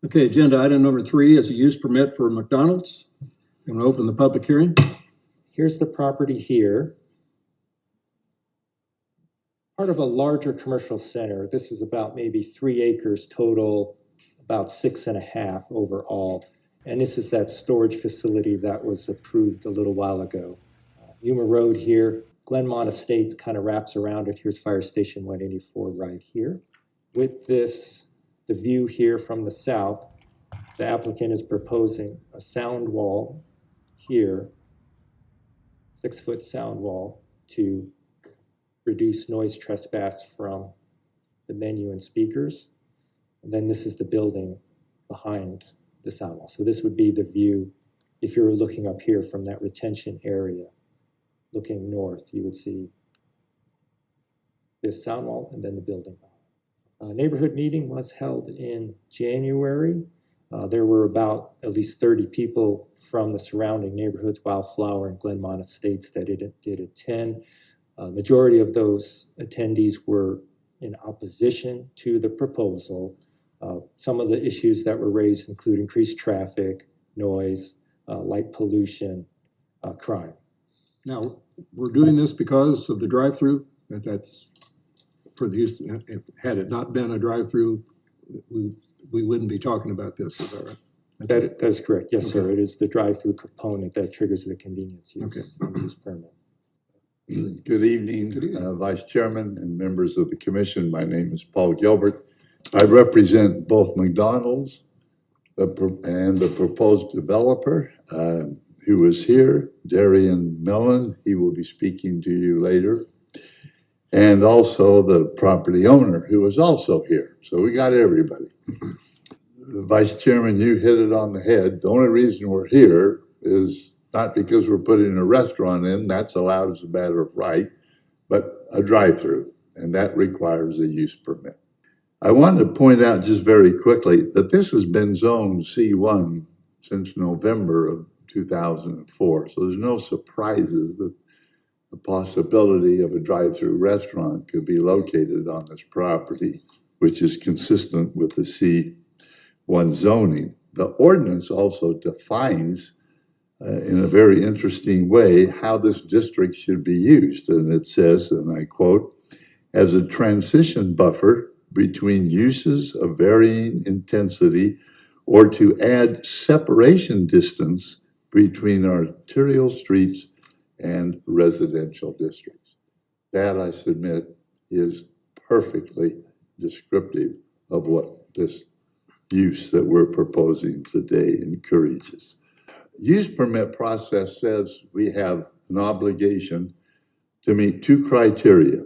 Okay, agenda item number 3 is a use permit for McDonald's. I'm going to open the public hearing. Here's the property here. Part of a larger commercial center. This is about maybe 3 acres total, about 6.5 overall. And this is that storage facility that was approved a little while ago. Yuma Road here, Glenmont Estates kind of wraps around it. Here's Fire Station 184 right here. With this, the view here from the south, the applicant is proposing a sound wall here, 6-foot sound wall to reduce noise trespass from the menu and speakers. And then this is the building behind the sound wall. So this would be the view if you were looking up here from that retention area. Looking north, you would see this sound wall and then the building. Neighborhood meeting was held in January. There were about at least 30 people from the surrounding neighborhoods, Wildflower and Glenmont Estates, that did attend. Majority of those attendees were in opposition to the proposal. Some of the issues that were raised include increased traffic, noise, light pollution, crime. Now, we're doing this because of the drive-through. That's for the use. Had it not been a drive-through, we wouldn't be talking about this. Is that right? That is correct. Yes, sir. It is the drive-through component that triggers the convenience use permit. Good evening, Vice Chairman and members of the Commission. My name is Paul Gilbert. I represent both McDonald's and the proposed developer who is here, Darian Millen. He will be speaking to you later. And also the property owner who is also here. So we got everybody. Vice Chairman, you hit it on the head. The only reason we're here is not because we're putting a restaurant in, that's allowed as a matter of right, but a drive-through, and that requires a use permit. I wanted to point out just very quickly that this has been zoned C1 since November of 2004, so there's no surprises that the possibility of a drive-through restaurant could be located on this property, which is consistent with the C1 zoning. The ordinance also defines in a very interesting way how this district should be used. And it says, and I quote, as a transition buffer between uses of varying intensity or to add separation distance between arterial streets and residential districts. That, I submit, is perfectly descriptive of what this use that we're proposing today encourages. Use permit process says we have an obligation to meet 2 criteria.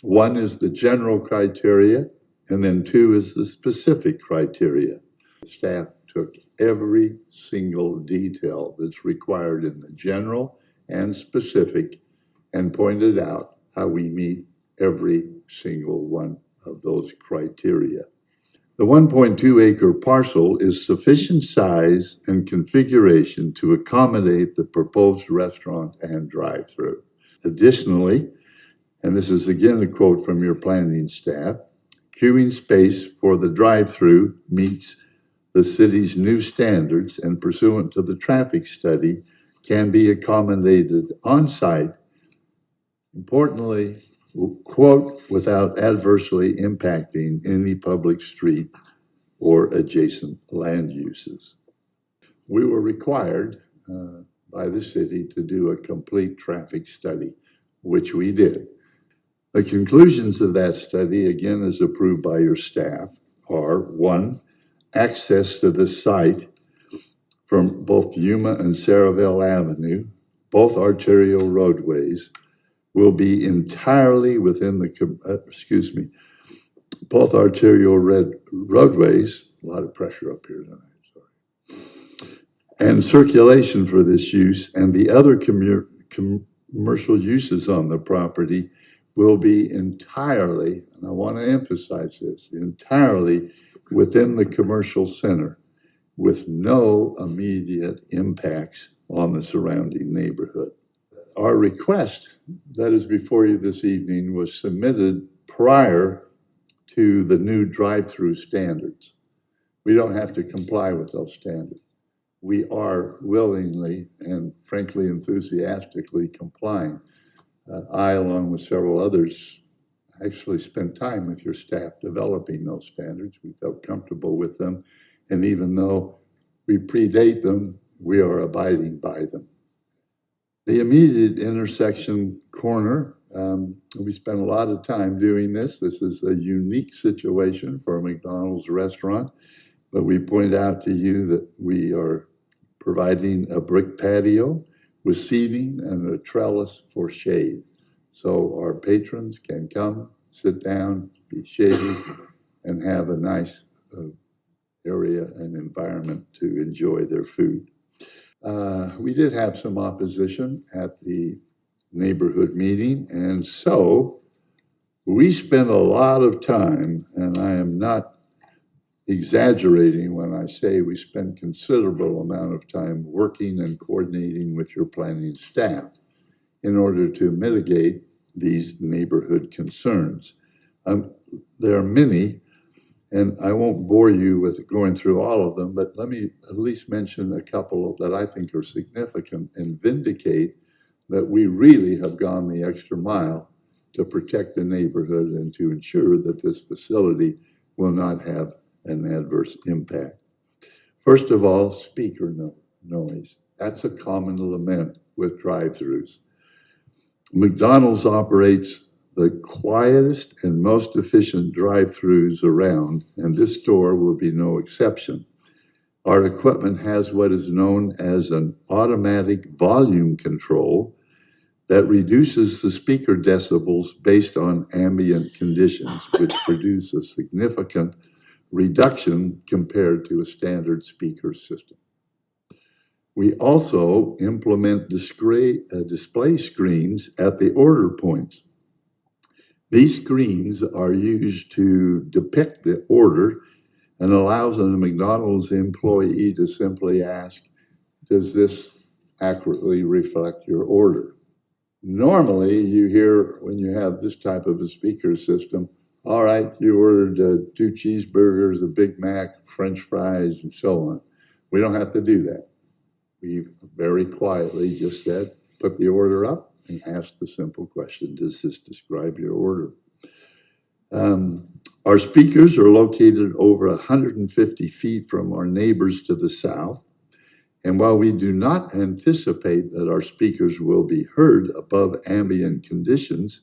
One is the general criteria, and then 2 is the specific criteria. Staff took every single detail that's required in the general and specific and pointed out how we meet every single one of those criteria. The 1.2 acre parcel is sufficient size and configuration to accommodate the proposed restaurant and drive-through. Additionally, and this is again a quote from your planning staff, queuing space for the drive-through meets the city's new standards and pursuant to the traffic study can be accommodated on-site, importantly, quote, without adversely impacting any public street or adjacent land uses. We were required by the city to do a complete traffic study, which we did. The conclusions of that study, again, as approved by your staff, are 1, access to the site from both Yuma and Saraville Avenue, both arterial roadways, will be entirely within the, both arterial roadways, a lot of pressure up here tonight, sorry, and circulation for this use and the other commercial uses on the property will be entirely, and I want to emphasize this, entirely within the commercial center with no immediate impacts on the surrounding neighborhood. Our request that is before you this evening was submitted prior to the new drive-through standards. We don't have to comply with those standards. We are willingly and frankly enthusiastically complying. I, along with several others, actually spent time with your staff developing those standards. We felt comfortable with them. And even though we predate them, we are abiding by them. The immediate intersection corner, we spent a lot of time doing this. This is a unique situation for a McDonald's restaurant, but we point out to you that we are providing a brick patio with seating and a trellis for shade. So our patrons can come, sit down, be shaded, and have a nice area and environment to enjoy their food. We did have some opposition at the neighborhood meeting, and so we spent a lot of time, and I am not exaggerating when I say we spent considerable amount of time working and coordinating with your planning staff in order to mitigate these neighborhood concerns. There are many, and I won't bore you with going through all of them, but let me at least mention a couple that I think are significant and vindicate that we really have gone the extra mile to protect the neighborhood and to ensure that this facility will not have an adverse impact. First of all, speaker noise. That's a common lament with drive-thrus. McDonald's operates the quietest and most efficient drive-thrus around, and this store will be no exception. Our equipment has what is known as an automatic volume control that reduces the speaker decibels based on ambient conditions, which produce a significant reduction compared to a standard speaker system. We also implement display screens at the order points. These screens are used to depict the order and allows a McDonald's employee to simply ask, does this accurately reflect your order? Normally, you hear when you have this type of a speaker system, all right, you ordered 2 cheeseburgers, a Big Mac, French fries, and so on. We don't have to do that. We very quietly just said, put the order up and ask the simple question, does this describe your order? Our speakers are located over 150 feet from our neighbors to the south. And while we do not anticipate that our speakers will be heard above ambient conditions,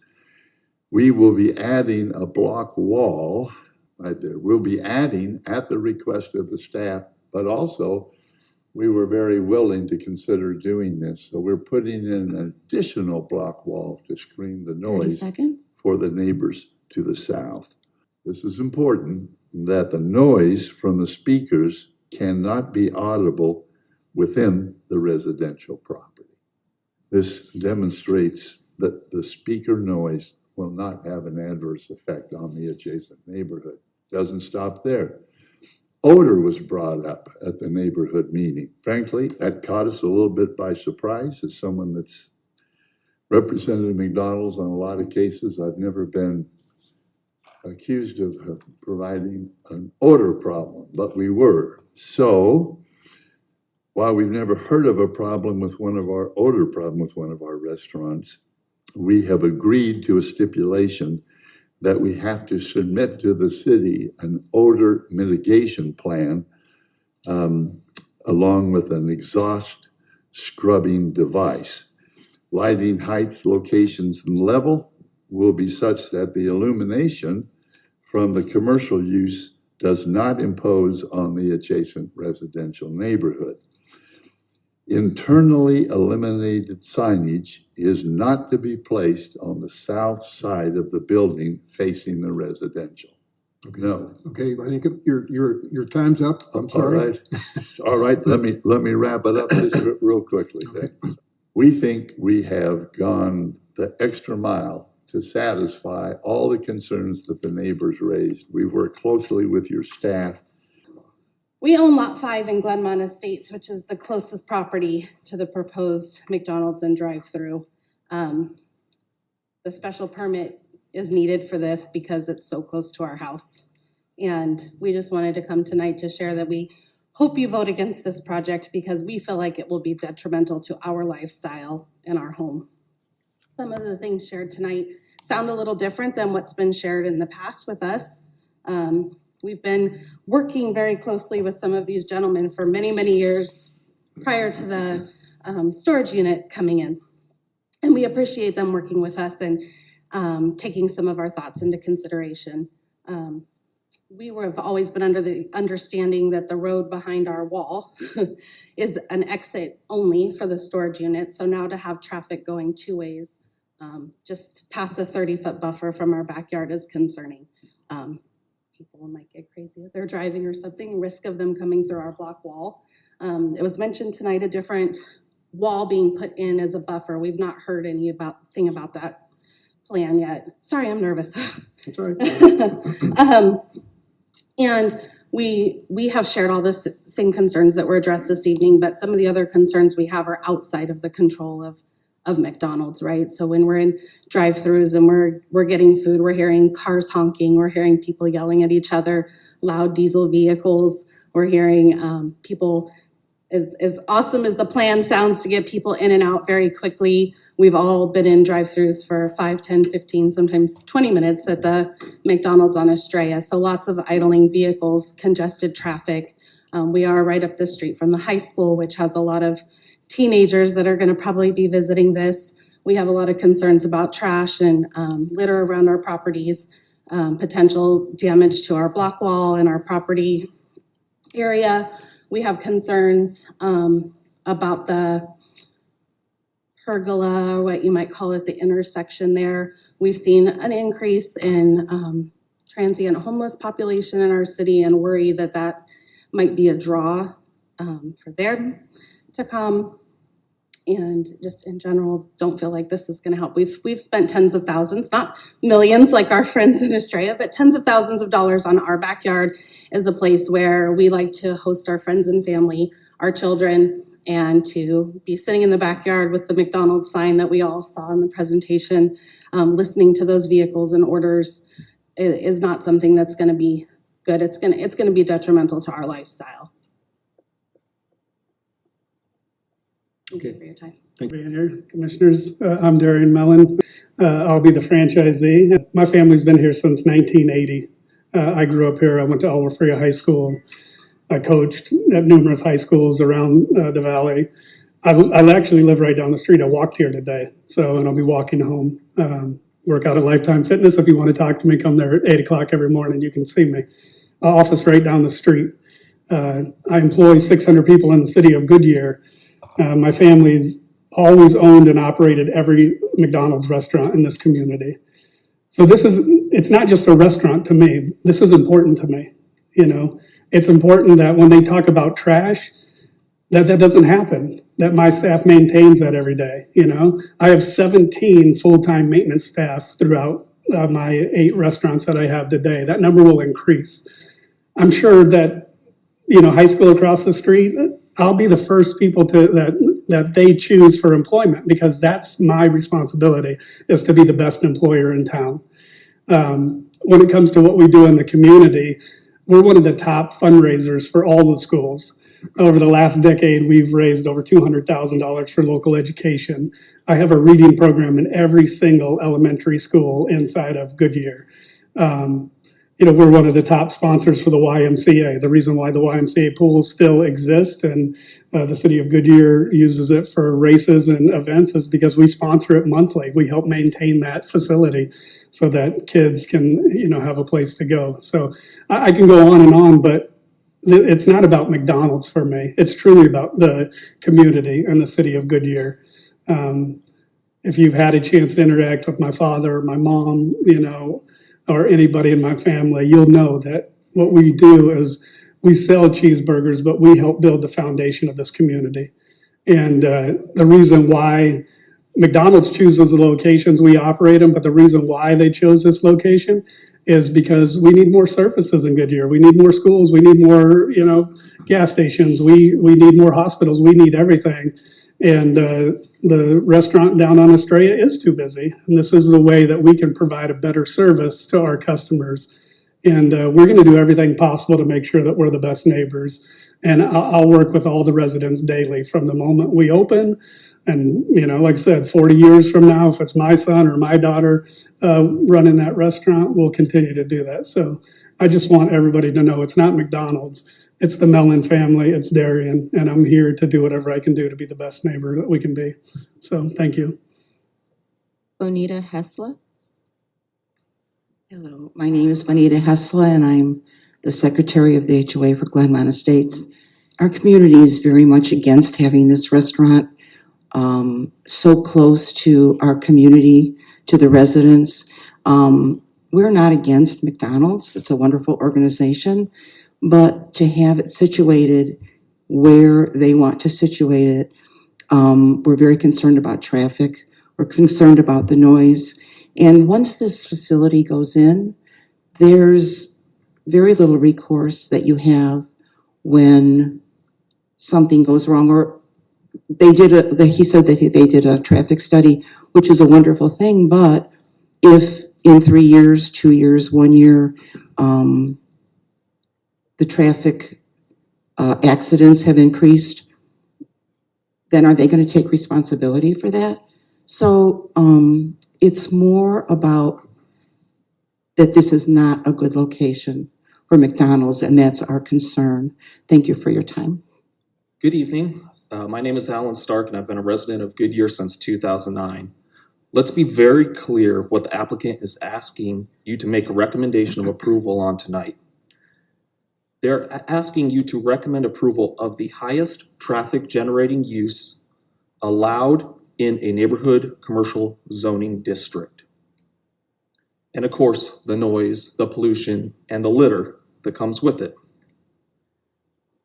we will be adding a block wall right there. We'll be adding at the request of the staff, but also we were very willing to consider doing this. So we're putting in an additional block wall to screen the noise for the neighbors to the south. This is important that the noise from the speakers cannot be audible within the residential property. This demonstrates that the speaker noise will not have an adverse effect on the adjacent neighborhood. Doesn't stop there. Odor was brought up at the neighborhood meeting. Frankly, that caught us a little bit by surprise. As someone that's represented McDonald's on a lot of cases, I've never been accused of providing an odor problem, but we were. So, while we've never heard of a problem with one of our odor problem with one of our restaurants, we have agreed to a stipulation that we have to submit to the city an odor mitigation plan along with an exhaust scrubbing device. Lighting heights, locations, and level will be such that the illumination from the commercial use does not impose on the adjacent residential neighborhood. Internally illuminated signage is not to be placed on the south side of the building facing the residential. Okay. No. Okay, I think your time's up. I'm sorry. All right. Let me wrap it up just real quickly. Okay. We think we have gone the extra mile to satisfy all the concerns that the neighbors raised. We've worked closely with your staff. We own Lot 5 in Glenmont Estates, which is the closest property to the proposed McDonald's and drive-thru. The special permit is needed for this because it's so close to our house. And we just wanted to come tonight to share that we hope you vote against this project because we feel like it will be detrimental to our lifestyle and our home. Some of the things shared tonight sound a little different than what's been shared in the past with us. We've been working very closely with some of these gentlemen for many, many years prior to the storage unit coming in. And we appreciate them working with us and taking some of our thoughts into consideration. We have always been under the understanding that the road behind our wall is an exit only for the storage unit. So now to have traffic going two ways, just past a 30-foot buffer from our backyard is concerning. People might get crazy if they're driving or something, risk of them coming through our block wall. It was mentioned tonight, a different wall being put in as a buffer. We've not heard anything about that plan yet. Sorry, I'm nervous. That's all right. And we have shared all the same concerns that were addressed this evening, but some of the other concerns we have are outside of the control of McDonald's, right? So when we're in drive-thrus and we're getting food, we're hearing cars honking, we're hearing people yelling at each other, loud diesel vehicles, we're hearing people, as awesome as the plan sounds to get people in and out very quickly, we've all been in drive-thrus for 5, 10, 15, sometimes 20 minutes at the McDonald's on Estrella. So lots of idling vehicles, congested traffic. We are right up the street from the high school, which has a lot of teenagers that are going to probably be visiting this. We have a lot of concerns about trash and litter around our properties, potential damage to our block wall and our property area. We have concerns about the pergola, what you might call it, the intersection there. We've seen an increase in transient homeless population in our city and worry that that might be a draw for them to come. And just in general, don't feel like this is going to help. We've spent tens of thousands, not millions like our friends in Estrella, but tens of thousands of dollars on our backyard as a place where we like to host our friends and family, our children, and to be sitting in the backyard with the McDonald's sign that we all saw in the presentation, listening to those vehicles and orders is not something that's going to be good. It's going to be detrimental to our lifestyle. Thank you for your time. Being here, Commissioners. I'm Darian Mellon. I'll be the franchisee. My family's been here since 1980. I grew up here. I went to Alva Freya High School. I coached at numerous high schools around the valley. I actually live right down the street. I walked here today, and I'll be walking home. Work out at Lifetime Fitness. If you want to talk to me, come there at 8 o'clock every morning. You can see me. Office right down the street. I employ 600 people in the city of Goodyear. My family's always owned and operated every McDonald's restaurant in this community. So it's not just a restaurant to me. This is important to me. It's important that when they talk about trash, that doesn't happen, that my staff maintains that every day. I have 17 full-time maintenance staff throughout my 8 restaurants that I have today. That number will increase. I'm sure that, high school across the street, I'll be the first people that they choose for employment because that's my responsibility, is to be the best employer in town. When it comes to what we do in the community, we're one of the top fundraisers for all the schools. Over the last decade, we've raised over $200,000 for local education. I have a reading program in every single elementary school inside of Goodyear. We're one of the top sponsors for the YMCA. The reason why the YMCA pool still exists and the city of Goodyear uses it for races and events is because we sponsor it monthly. We help maintain that facility so that kids can, have a place to go. So I can go on, but it's not about McDonald's for me. It's truly about the community and the city of Goodyear. If you've had a chance to interact with my father or my mom, or anybody in my family, you'll know that what we do is we sell cheeseburgers, but we help build the foundation of this community. And the reason why McDonald's chooses the locations we operate in, but the reason why they chose this location is because we need more services in Goodyear. We need more schools. We need more, gas stations. We need more hospitals. We need everything. And the restaurant down on Estrella is too busy. And this is the way that we can provide a better service to our customers And we're going to do everything possible to make sure that we're the best neighbors. And I'll work with all the residents daily from the moment we open. And, you know, like I said, 40 years from now, if it's my son or my daughter running that restaurant, we'll continue to do that. So I just want everybody to know it's not McDonald's. It's the Mellon family. It's Darian. And I'm here to do whatever I can do to be the best neighbor that we can be. So thank you. Bonita Hessler. Hello, my name is Bonita Hessler, and I'm the secretary of the HOA for Glenmont Estates. Our community is very much against having this restaurant so close to our community, to the residents. We're not against McDonald's. It's a wonderful organization, but to have it situated where they want to situate it, we're very concerned about traffic. We're concerned about the noise. And once this facility goes in, there's very little recourse that you have when something goes wrong. Or he said that they did a traffic study, which is a wonderful thing. But if in 3 years, 2 years, 1 year, the traffic accidents have increased, then are they going to take responsibility for that? So it's more about that this is not a good location for McDonald's, and that's our concern. Thank you for your time. Good evening. My name is Alan Stark, and I've been a resident of Goodyear since 2009. Let's be very clear what the applicant is asking you to make a recommendation of approval on tonight. They're asking you to recommend approval of the highest traffic generating use allowed in a neighborhood commercial zoning district. And of course, the noise, the pollution, and the litter that comes with it.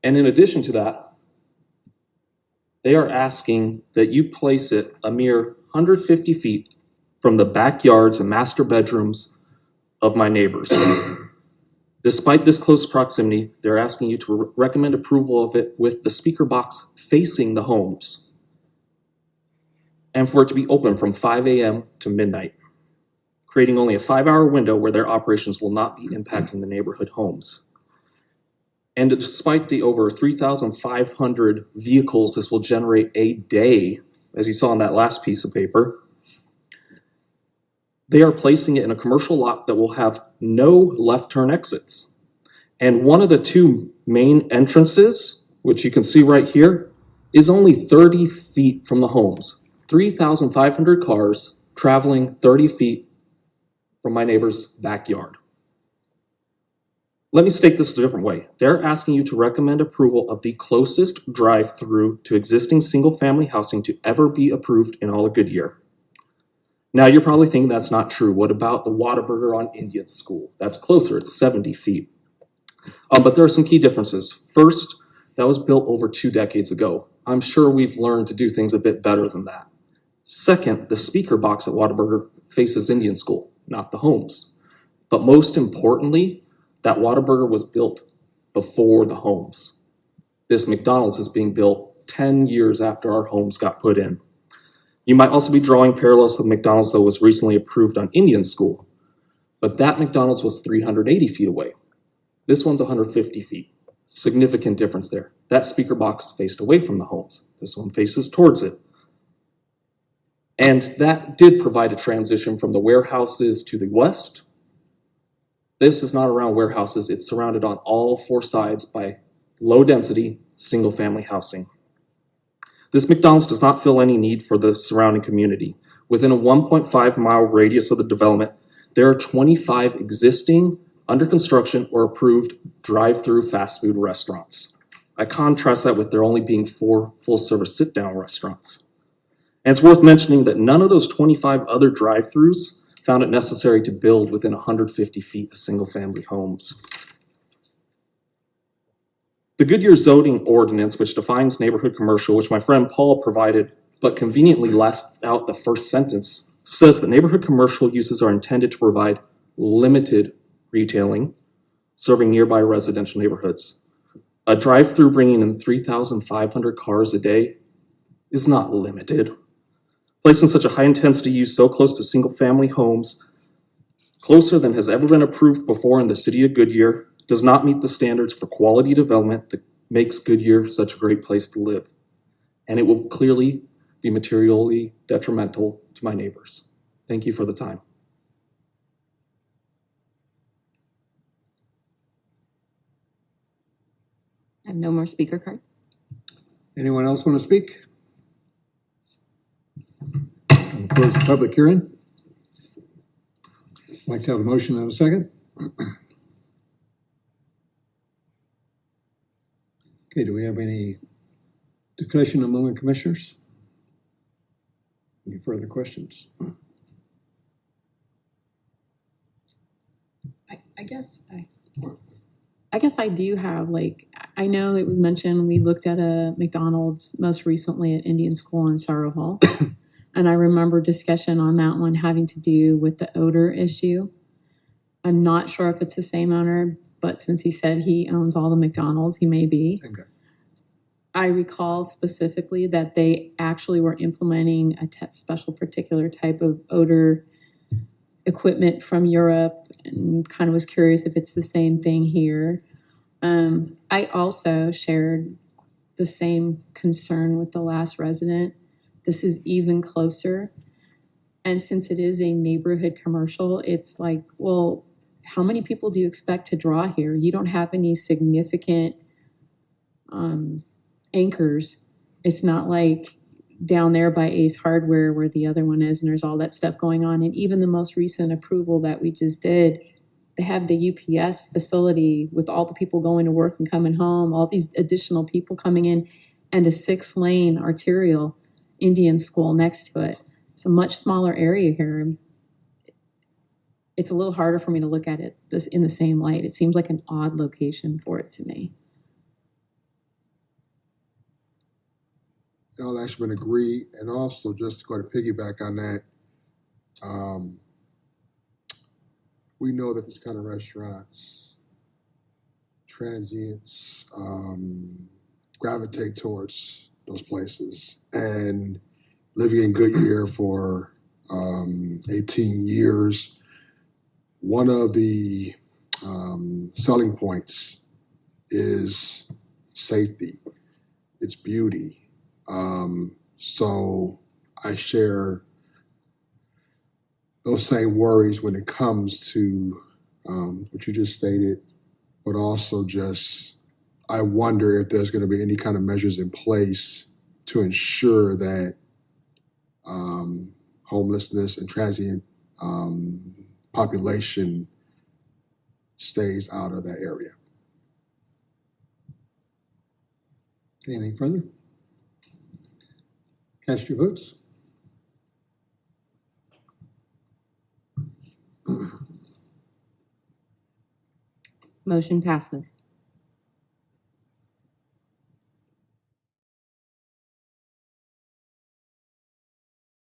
And in addition to that, they are asking that you place it a mere 150 feet from the backyards and master bedrooms of my neighbors. Despite this close proximity, they're asking you to recommend approval of it with the speaker box facing the homes, and for it to be open from 5 a.m. to midnight, creating only a 5-hour window where their operations will not be impacting the neighborhood homes. And despite the over 3,500 vehicles this will generate a day, as you saw on that last piece of paper, they are placing it in a commercial lot that will have no left turn exits. And one of the two main entrances, which you can see right here, is only 30 feet from the homes. 3,500 cars traveling 30 feet from my neighbor's backyard. Let me state this a different way. They're asking you to recommend approval of the closest drive-through to existing single-family housing to ever be approved in all of Goodyear. Now, you're probably thinking that's not true. What about the Whataburger on Indian School? That's closer, it's 70 feet. But there are some key differences. First, that was built over 2 decades ago. I'm sure we've learned to do things a bit better than that. Second, the speaker box at Whataburger faces Indian School, not the homes. But most importantly, that Whataburger was built before the homes. This McDonald's is being built 10 years after our homes got put in. You might also be drawing parallels to the McDonald's that was recently approved on Indian School, but that McDonald's was 380 feet away. This one's 150 feet. Significant difference there. That speaker box faced away from the homes. This one faces towards it. And that did provide a transition from the warehouses to the west. This is not around warehouses. It's surrounded on all 4 sides by low-density, single-family housing. This McDonald's does not feel any need for the surrounding community. Within a 1.5-mile radius of the development, there are 25 existing, under construction, or approved drive-through fast food restaurants. I contrast that with there only being 4 full-service sit-down restaurants. And it's worth mentioning that none of those 25 other drive-thrus found it necessary to build within 150 feet of single-family homes. The Goodyear zoning ordinance, which defines neighborhood commercial, which my friend Paul provided, but conveniently left out the first sentence, says that neighborhood commercial uses are intended to provide limited retailing, serving nearby residential neighborhoods. A drive-through bringing in 3,500 cars a day is not limited. Placing such a high intensity use so close to single-family homes closer than has ever been approved before in the city of Goodyear, does not meet the standards for quality development that makes Goodyear such a great place to live. And it will clearly be materially detrimental to my neighbors. Thank you for the time. I have no more speaker cards. Anyone else want to speak? I'll close the public hearing. I'd like to have a motion and a second. Okay, do we have any discussion among the commissioners? Any further questions? I guess I do have, like, I know it was mentioned, we looked at a McDonald's most recently at Indian School in Sorrow Hall. And I remember discussion on that one having to do with the odor issue. I'm not sure if it's the same owner, but since he said he owns all the McDonald's, he may be. Okay. I recall specifically that they actually were implementing a special particular type of odor equipment from Europe, and kind of was curious if it's the same thing here. I also shared the same concern with the last resident. This is even closer. And since it is a neighborhood commercial, it's like, well, how many people do you expect to draw here? You don't have any significant anchors. It's not like down there by Ace Hardware where the other one is, and there's all that stuff going on. And even the most recent approval that we just did, they have the UPS facility with all the people going to work and coming home, all these additional people coming in, and a 6-lane arterial Indian School next to it. It's a much smaller area here. It's a little harder for me to look at it this in the same light. It seems like an odd location for it to me. I'll actually agree, and also just to go to piggyback on that, we know that these kind of restaurants, transients gravitate towards those places. And living in Goodyear for 18 years, one of the selling points is safety, it's beauty. So I share those same worries when it comes to what you just stated, but also just I wonder if there's going to be any kind of measures in place to ensure that homelessness and transient population stays out of that area. Anything further? Cast your votes. Motion passes.